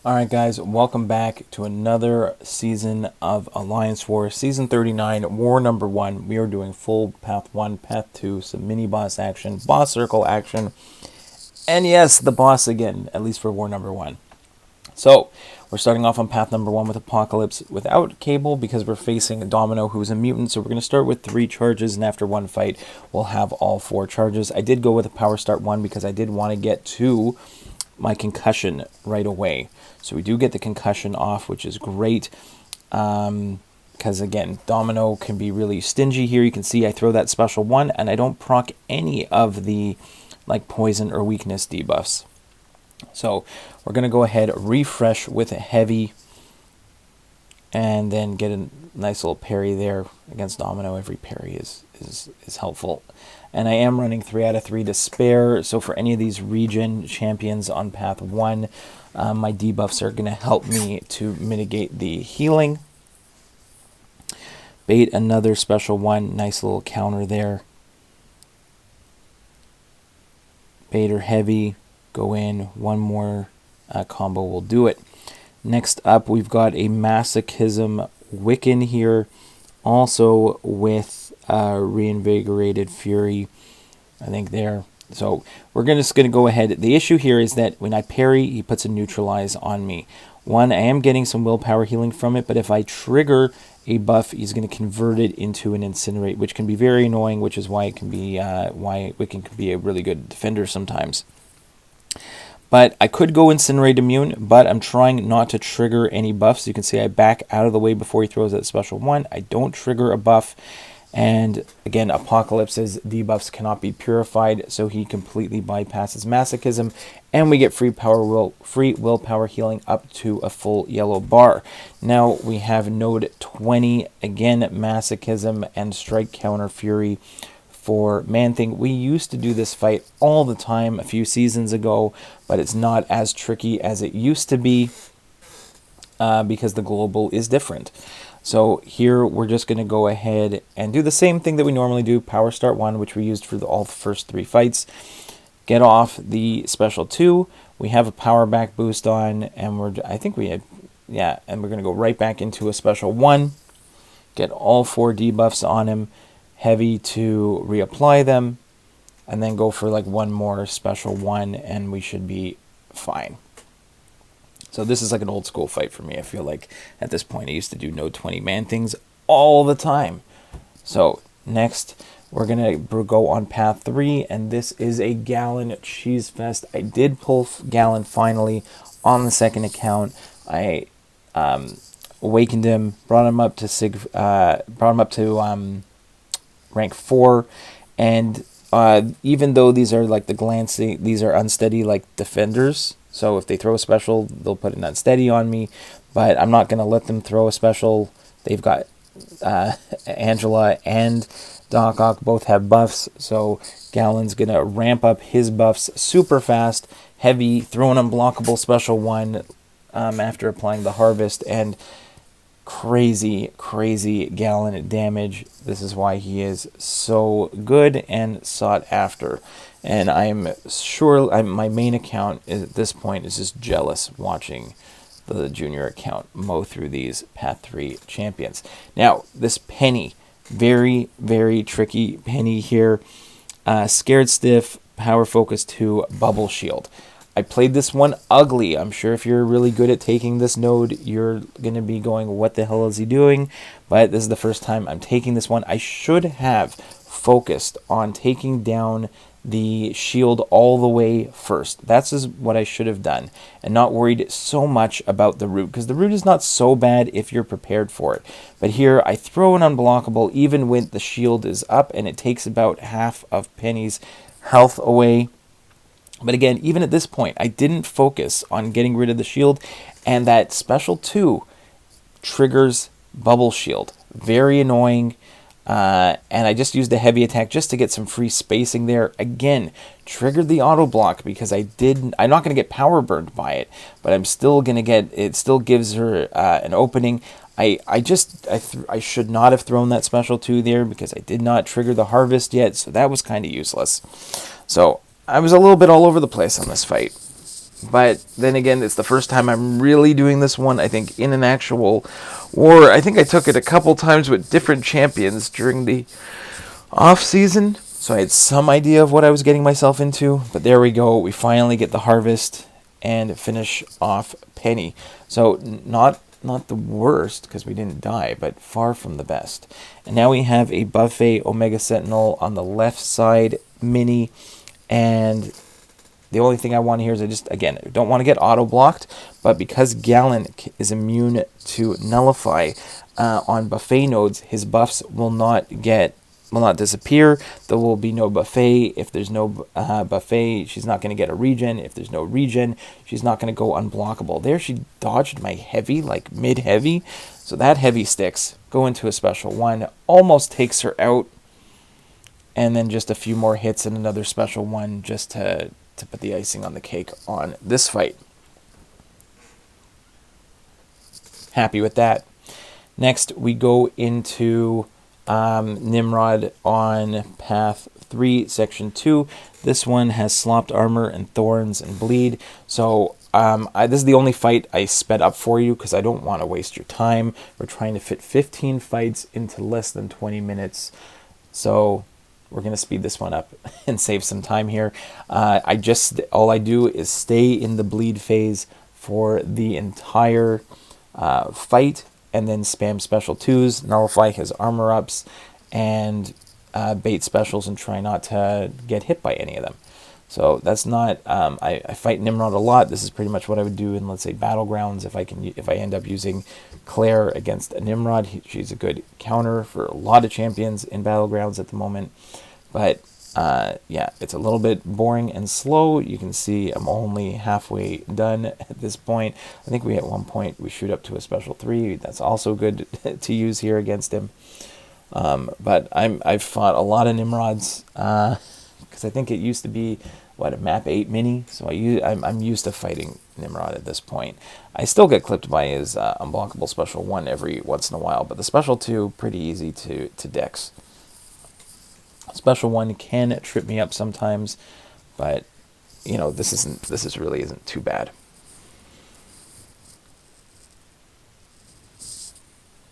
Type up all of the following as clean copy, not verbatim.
Alright guys, welcome back to another season of Alliance War, Season 39, War number 1. We are doing full Path 1, Path 2, some mini-boss action, boss circle action, and yes, the boss again, at least for War number 1. So, we're starting off on Path number 1 with Apocalypse without Cable because we're facing Domino, who's a mutant, so we're going to start with 3 charges, and after one fight, we'll have all 4 charges. I did go with a Power Start 1 because I did want to get to my concussion right away. So we do get the concussion off, which is great. Because again, Domino can be really stingy here. You can see I throw that special 1 and I don't proc any of the like poison or weakness debuffs. So we're going to go ahead, refresh with a heavy, and then get a nice little parry there against Domino. Every parry is helpful. And I am running 3 out of 3 to spare, so for any of these regen champions on Path 1, my debuffs are going to help me to mitigate the healing. Bait another special 1, nice little counter there. Bait or heavy, go in, one more combo will do it. Next up, we've got a Masochism Wiccan here, also with Reinvigorated Fury, I think there. So we're just going to go ahead. The issue here is that when I parry, he puts a Neutralize on me. One, I am getting some willpower healing from it, but if I trigger a buff, he's going to convert it into an Incinerate, which can be very annoying, which is why it can be why Wiccan can be a really good defender sometimes. But I could go Incinerate Immune, but I'm trying not to trigger any buffs. You can see I back out of the way before he throws that special 1. I don't trigger a buff. And again, Apocalypse's debuffs cannot be purified, so he completely bypasses Masochism, and we get free willpower healing up to a full yellow bar. Now we have node 20, again Masochism and Strike Counter Fury for ManThing. We used to do this fight all the time a few seasons ago, but it's not as tricky as it used to be because the global is different. So here we're just going to go ahead and do the same thing that we normally do, Power Start 1, which we used for all the first 3 fights. Get off the special 2. We have a power back boost on, and we're going to go right back into a special 1. Get all 4 debuffs on him, heavy to reapply them, and then go for like one more special 1, and we should be fine. So this is like an old school fight for me. I feel like at this point I used to do node 20 ManThings all the time. So next we're going to go on Path 3, and this is a Galan Cheese Fest. I did pull Galan finally on the second account. I awakened him, brought him up to rank 4, and even though these are like the glancing, these are unsteady like defenders. So if they throw a special, they'll put an unsteady on me, but I'm not going to let them throw a special. They've got Angela and Doc Oc both have buffs, so Galan's going to ramp up his buffs super fast, heavy, throw an unblockable special 1 after applying the harvest, and crazy Galan damage. This is why he is so good and sought after. And I'm sure my main account at this point is just jealous watching the junior account mow through these Path 3 champions. Now, this Peni, very tricky Peni here. Scared Stiff, Power Focus 2, Bubble Shield. I played this one ugly. I'm sure if you're really good at taking this node, you're going to be going, what the hell is he doing? But this is the first time I'm taking this one. I should have focused on taking down the shield all the way first. That's what I should have done, and not worried so much about the root, because the root is not so bad if you're prepared for it. But here I throw an unblockable even when the shield is up, and it takes about half of Peni's health away. But again, even at this point, I didn't focus on getting rid of the shield, and that special 2 triggers Bubble Shield. Very annoying. And I just used a heavy attack just to get some free spacing there. Again, triggered the auto block because I'm not going to get power burned by it, but I'm still going to get, it still gives her an opening. I should not have thrown that special 2 there because I did not trigger the harvest yet, so that was kind of useless. So I was a little bit all over the place on this fight. But then again, it's the first time I'm really doing this one, I think, in an actual war. I think I took it a couple times with different champions during the off season, so I had some idea of what I was getting myself into. But there we go. We finally get the harvest and finish off Peni. So not the worst, because we didn't die, but far from the best. And now we have a buffet Omega Sentinel on the left side, mini, and the only thing I want here is I don't want to get auto-blocked, but because Galan is immune to nullify on buffet nodes, his buffs will not disappear. There will be no buffet. If there's no buffet, she's not going to get a regen. If there's no regen, she's not going to go unblockable. There she dodged my heavy, like mid-heavy, so that heavy sticks. Go into a special one, almost takes her out, and then just a few more hits and another special one just to put the icing on the cake on this fight. Happy with that. Next, we go into Nimrod on Path 3, Section 2. This one has slopped armor and thorns and bleed. So this is the only fight I sped up for you because I don't want to waste your time. We're trying to fit 15 fights into less than 20 minutes. So we're going to speed this one up and save some time here. All I do is stay in the bleed phase for the entire fight, and then spam special 2s, nullify his armor ups, and bait specials and try not to get hit by any of them. So that's not, I fight Nimrod a lot. This is pretty much what I would do in, let's say, Battlegrounds. If I end up using Claire against a Nimrod, she's a good counter for a lot of champions in Battlegrounds at the moment. But yeah, it's a little bit boring and slow. You can see I'm only halfway done at this point. I think at one point we shoot up to a special 3. That's also good to use here against him. But I've fought a lot of Nimrods because I think it used to be a map 8 mini. So I'm used to fighting Nimrod at this point. I still get clipped by his unblockable special 1 every once in a while, but the special 2 pretty easy to dex. Special 1 can trip me up sometimes, but this really isn't too bad.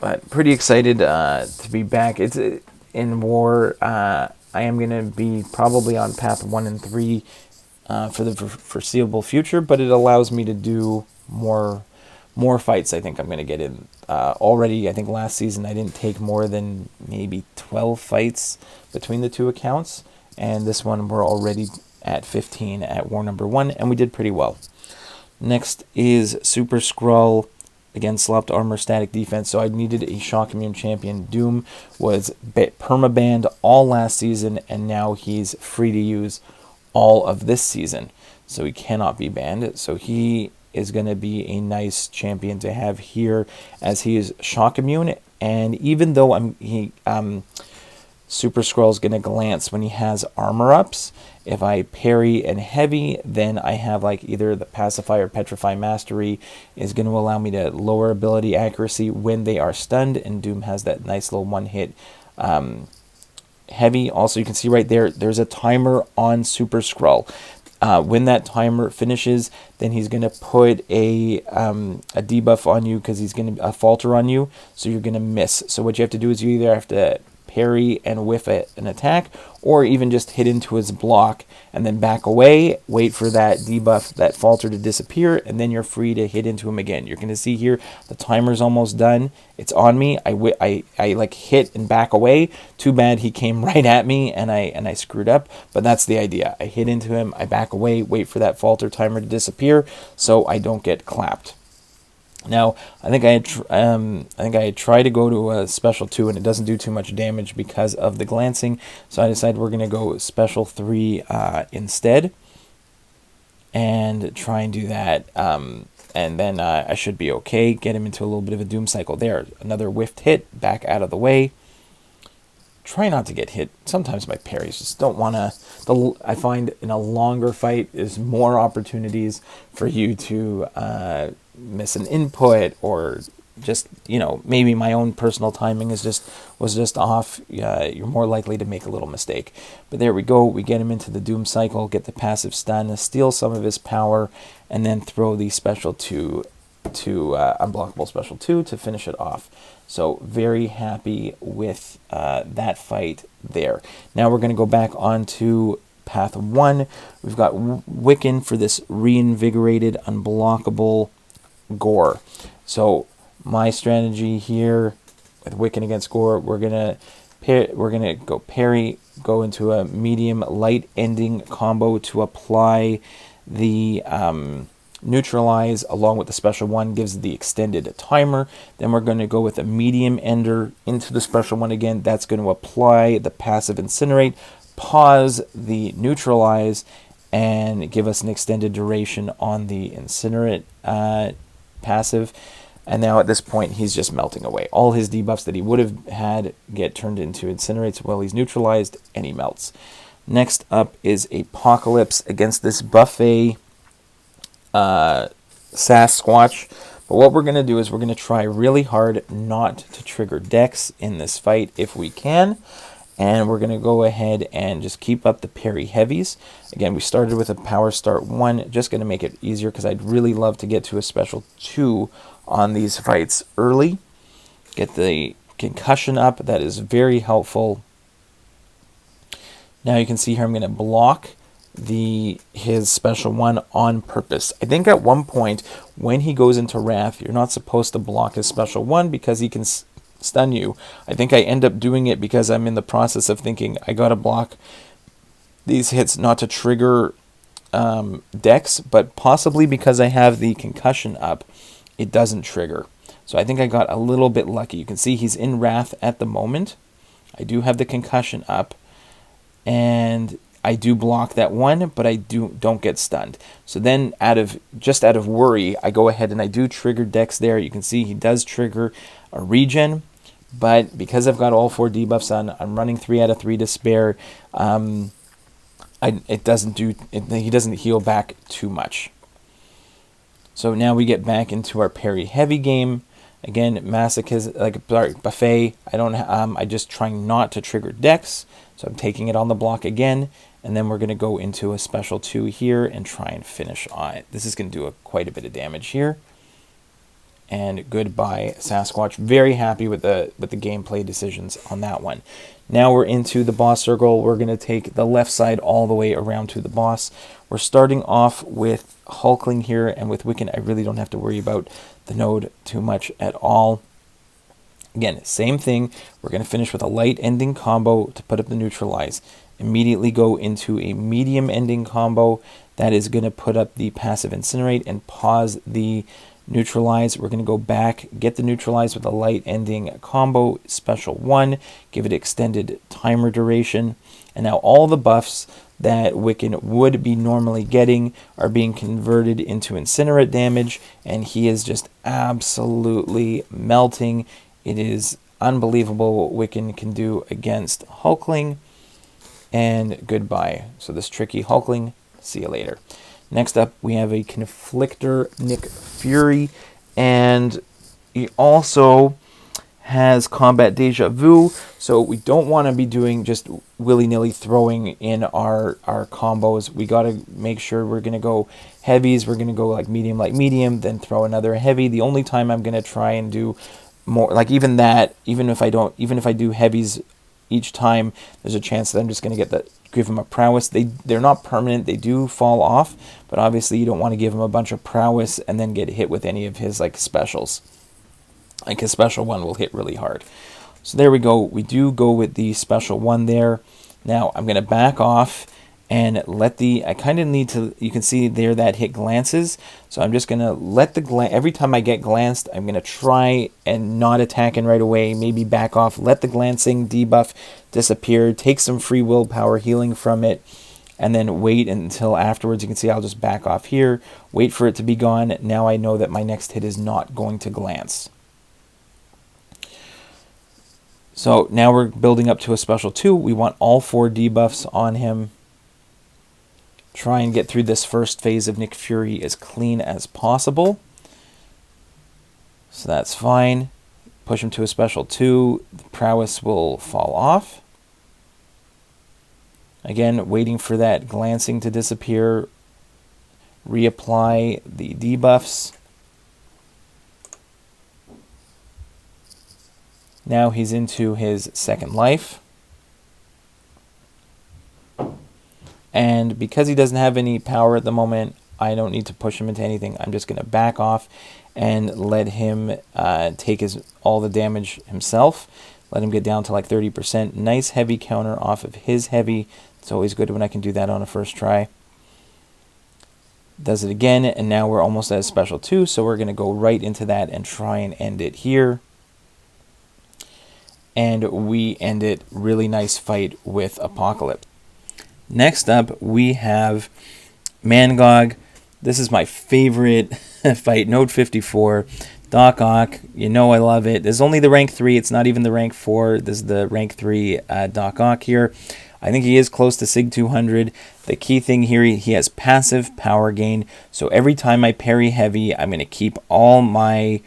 But pretty excited to be back. It's in war. I am going to be probably on path 1 and 3 for the foreseeable future, but it allows me to do more fights. I think I'm going to get in already. I think last season I didn't take more than maybe 12 fights between the two accounts, and this one we're already at 15 at war number 1, and we did pretty well. Next is Super Skrull. Again, slopped armor, static defense, so I needed a shock immune champion. Doom was permabanned all last season, and now he's free to use all of this season, so he cannot be banned. So he is going to be a nice champion to have here, as he is shock immune, and even though Super Skrull is going to glance when he has armor ups. If I parry and heavy, then I have either the Pacify or Petrify Mastery is going to allow me to lower ability accuracy when they are stunned, and Doom has that nice little one-hit heavy. Also, you can see right there's a timer on Super Skrull. When that timer finishes, then he's going to put a debuff on you because he's going to falter on you, so you're going to miss. So what you have to do is you either have to parry and whiff an attack, or even just hit into his block and then back away, wait for that debuff, that falter to disappear, and then you're free to hit into him again. You're going to see here the timer's almost done. It's on me. I hit and back away. Too bad he came right at me and I screwed up, but that's the idea. I hit into him, I back away, wait for that falter timer to disappear so I don't get clapped. Now, I think I had tried to go to a special 2, and it doesn't do too much damage because of the glancing. So I decided we're going to go special 3 instead, and try and do that. And then I should be okay. Get him into a little bit of a doom cycle there. Another whiffed hit, back out of the way. Try not to get hit. Sometimes my parries just don't want to. I find in a longer fight is more opportunities for you to miss an input or just, you know, maybe my own personal timing was just off. You're more likely to make a little mistake. But there we go. We get him into the Doom Cycle, get the passive stun, steal some of his power, and then throw the special 2 to unblockable special 2 to finish it off. So very happy with that fight there. Now we're going to go back onto path 1. We've got Wiccan for this reinvigorated unblockable Gorr. So my strategy here with Wiccan against Gorr, we're gonna go parry, go into a medium light ending combo to apply the neutralize along with the special 1, gives the extended timer. Then we're going to go with a medium ender into the special 1 again. That's going to apply the passive incinerate, pause the neutralize, and give us an extended duration on the incinerate passive. And now at this point he's just melting away. All his debuffs that he would have had get turned into incinerates while he's neutralized, and he melts. Next up is Apocalypse against this buffet Sasquatch. But what we're going to do is we're going to try really hard not to trigger Dex in this fight if we can. And we're going to go ahead and just keep up the parry heavies. Again, we started with a power start 1, just going to make it easier because I'd really love to get to a special 2 on these fights early. Get the concussion up, that is very helpful. Now you can see here I'm going to block his special 1 on purpose. I think at one point when he goes into Wrath, you're not supposed to block his special 1 because he can stun you. I think I end up doing it because I'm in the process of thinking I gotta block these hits not to trigger Dex, but possibly because I have the concussion up, it doesn't trigger. So I think I got a little bit lucky. You can see he's in Wrath at the moment. I do have the concussion up, and I do block that 1, but I don't get stunned. So then out of worry, I go ahead and I do trigger Dex there. You can see he does trigger a regen, but because I've got all 4 debuffs on, I'm running 3 out of 3 to spare. He doesn't heal back too much. So now we get back into our parry heavy game. Again, buffet. I just trying not to trigger Dex, so I'm taking it on the block again, and then we're going to go into a special 2 here and try and finish on it. This is going to do quite a bit of damage here. And goodbye, Sasquatch. Very happy with the gameplay decisions on that one. Now we're into the boss circle. We're going to take the left side all the way around to the boss. We're starting off with Hulkling here, and with Wiccan, I really don't have to worry about the node too much at all. Again, same thing. We're going to finish with a light ending combo to put up the neutralize. Immediately go into a medium ending combo that is going to put up the passive incinerate and pause the neutralize. We're going to go back, get the neutralize with a light ending combo, special 1, give it extended timer duration. And now all the buffs that Wiccan would be normally getting are being converted into incinerate damage, and he is just absolutely melting. It is unbelievable what Wiccan can do against Hulkling. And goodbye. So this tricky Hulkling, see you later. Next up, we have a Conflictor Nick Fury, and he also has Combat Deja Vu, so we don't want to be doing just willy-nilly throwing in our combos. We got to make sure we're going to go heavies, we're going to go like medium, then throw another heavy. The only time I'm going to try and do more, like even if I do heavies each time, there's a chance that I'm just going to give him a prowess. They're not permanent, they do fall off, but obviously you don't want to give him a bunch of prowess and then get hit with any of his like specials. Like his special 1 will hit really hard. So there we go. We do go with the special 1 there. Now I'm going to back off and I kind of need to, you can see there that hit glances. So I'm just going to let every time I get glanced, I'm going to try and not attack in right away, maybe back off, let the glancing debuff disappear, take some free willpower healing from it, and then wait until afterwards. You can see I'll just back off here, wait for it to be gone. Now I know that my next hit is not going to glance. So now we're building up to a special 2. We want all 4 debuffs on him. Try and get through this first phase of Nick Fury as clean as possible. So that's fine. Push him to a special 2. The prowess will fall off. Again, waiting for that glancing to disappear. Reapply the debuffs. Now he's into his second life. And because he doesn't have any power at the moment, I don't need to push him into anything. I'm just going to back off and let him take all the damage himself. Let him get down to like 30%. Nice heavy counter off of his heavy. It's always good when I can do that on a first try. Does it again, and now we're almost at a special 2, so we're going to go right into that and try and end it here. And we end it. Really nice fight with Apocalypse. Next up, we have Mangog. This is my favorite fight, Node 54. Doc Oc, you know I love it. There's only the rank 3, it's not even the rank 4. This is the rank 3 Doc Oc here. I think he is close to Sig 200. The key thing here, he has passive power gain. So every time I parry heavy, I'm going to keep all my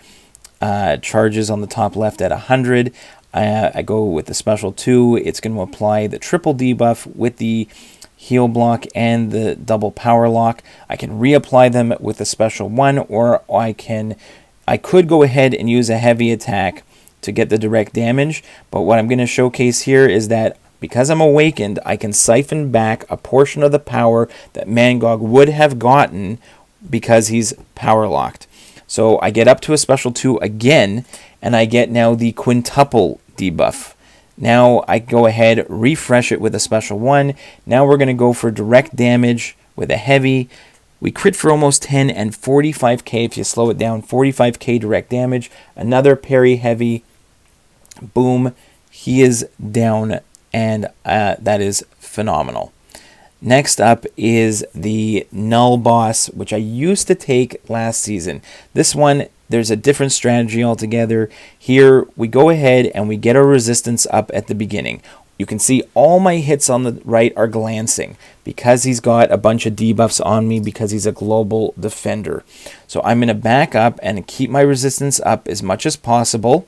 charges on the top left at 100. I go with the special 2. It's going to apply the triple debuff with the heal block and the double power lock. I can reapply them with a special 1, or I could go ahead and use a heavy attack to get the direct damage. But what I'm going to showcase here is that because I'm awakened, I can siphon back a portion of the power that Mangog would have gotten because he's power locked. So I get up to a special 2 again, and I get now the quintuple debuff. Now I go ahead, refresh it with a special 1. Now we're going to go for direct damage with a heavy. We crit for almost 10 and 45k if you slow it down. 45k direct damage. Another parry heavy. Boom. He is down, and that is phenomenal. Next up is the Knull Boss, which I used to take last season. This one, there's a different strategy altogether. Here, we go ahead and we get our resistance up at the beginning. You can see all my hits on the right are glancing because he's got a bunch of debuffs on me because he's a global defender. So I'm going to back up and keep my resistance up as much as possible.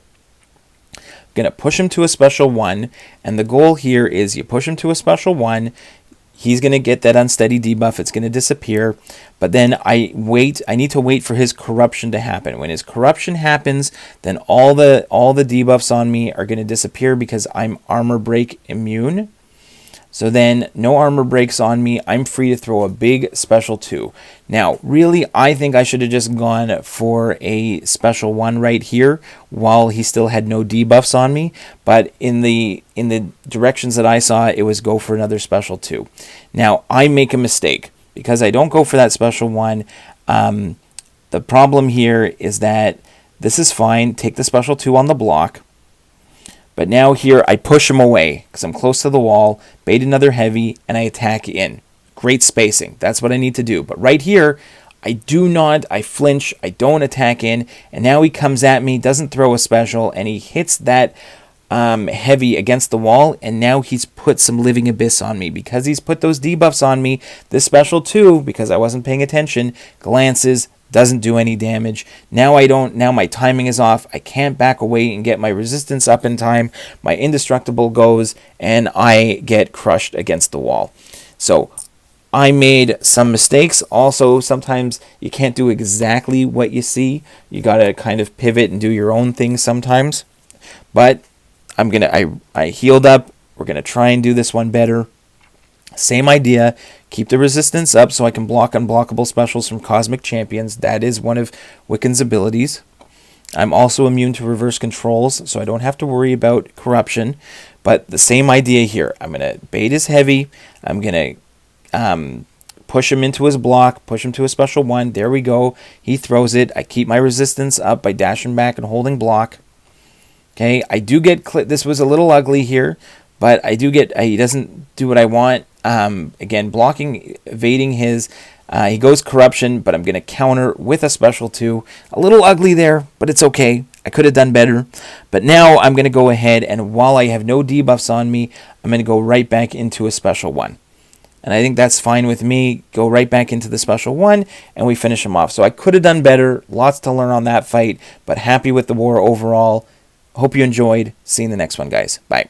Going to push him to a special 1, and the goal here is you push him to a special 1. He's going to get that unsteady debuff. It's going to disappear. But then I need to wait for his corruption to happen. When his corruption happens, then all the debuffs on me are going to disappear because I'm armor break immune. So then no armor breaks on me. I'm free to throw a big special 2. Now, really, I think I should have just gone for a special 1 right here while he still had no debuffs on me. But in the directions that I saw, it was go for another special 2. Now, I make a mistake because I don't go for that special 1. The problem here is that this is fine. Take the special 2 on the block. But now here I push him away because I'm close to the wall, bait another heavy, and I attack in. Great spacing. That's what I need to do. But right here, I flinch, I don't attack in, and now he comes at me, doesn't throw a special, and he hits that heavy against the wall, and now he's put some Living Abyss on me. Because he's put those debuffs on me, this special 2, because I wasn't paying attention, glances, doesn't do any damage. Now my timing is off. I can't back away and get my resistance up in time. My indestructible goes, and I get crushed against the wall. So I made some mistakes. Also, sometimes you can't do exactly what you see. You got to kind of pivot and do your own thing sometimes. But I healed up. We're going to try and do this one better. Same idea. Keep the resistance up so I can block unblockable specials from Cosmic Champions. That is one of Wiccan's abilities. I'm also immune to reverse controls, so I don't have to worry about corruption. But the same idea here. I'm going to bait his heavy. I'm going to push him into his block, push him to a special 1. There we go. He throws it. I keep my resistance up by dashing back and holding block. Okay, I do get this was a little ugly here, but I do get he doesn't do what I want. Again, blocking, evading his, he goes corruption, but I'm going to counter with a special 2. A little ugly there, but it's okay. I could have done better. But now I'm going to go ahead, and while I have no debuffs on me, I'm going to go right back into a special 1. And I think that's fine with me. Go right back into the special one, and we finish him off. So I could have done better. Lots to learn on that fight, but happy with the war overall. Hope you enjoyed. See you in the next one, guys. Bye.